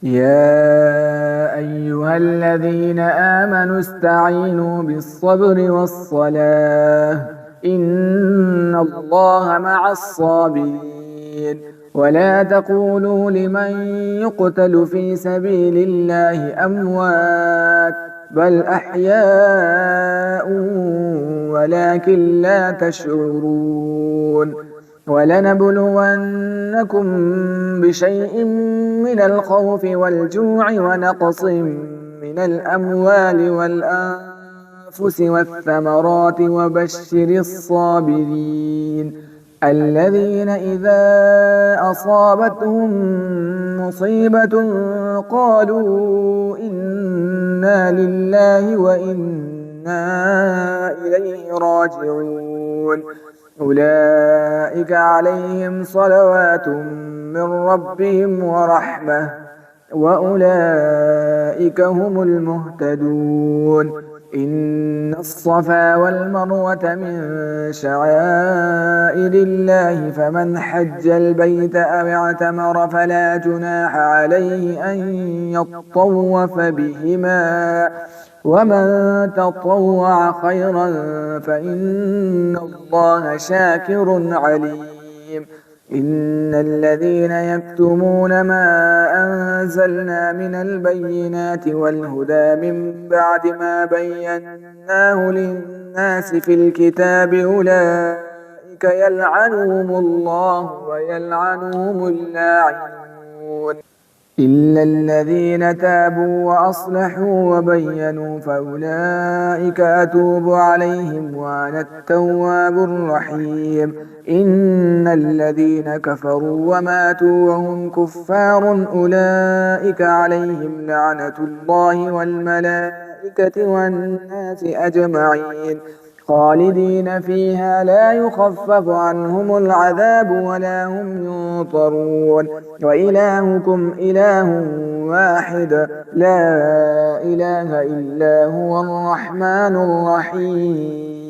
يا أيها الذين آمنوا استعينوا بالصبر والصلاة إن الله مع الصابرين. ولا تقولوا لمن يقتل في سبيل الله أموات بل أحياء ولكن لا تشعرون. ولنبلونكم بشيء من الخوف والجوع ونقص من الأموال والأنفس والثمرات وبشر الصابرين الذين إذا أصابتهم مصيبة قالوا إنا لله وإنا إليه راجعون. أولئك عليهم صلوات من ربهم ورحمة وأولئك هم المهتدون. إن الصفا والمروة من شعائر الله فمن حج البيت أو اعتمر فلا جناح عليه أن يطوف بهما ومن تطوع خيرا فإن الله شاكر عليم. إن الذين يكتمون ما أنزلنا من البينات والهدى من بعد ما بيناه للناس في الكتاب أولئك يلعنهم الله ويلعنهم اللاعنون إلا الذين تابوا وأصلحوا وبينوا فأولئك أتوب عليهم وأنا التواب الرحيم. إن الذين كفروا وماتوا وهم كفار أولئك عليهم لعنة الله والملائكة والناس أجمعين خالدين فيها لا يخفف عنهم العذاب ولا هم ينصرون. وإلهكم إله واحد لا إله إلا هو الرحمن الرحيم.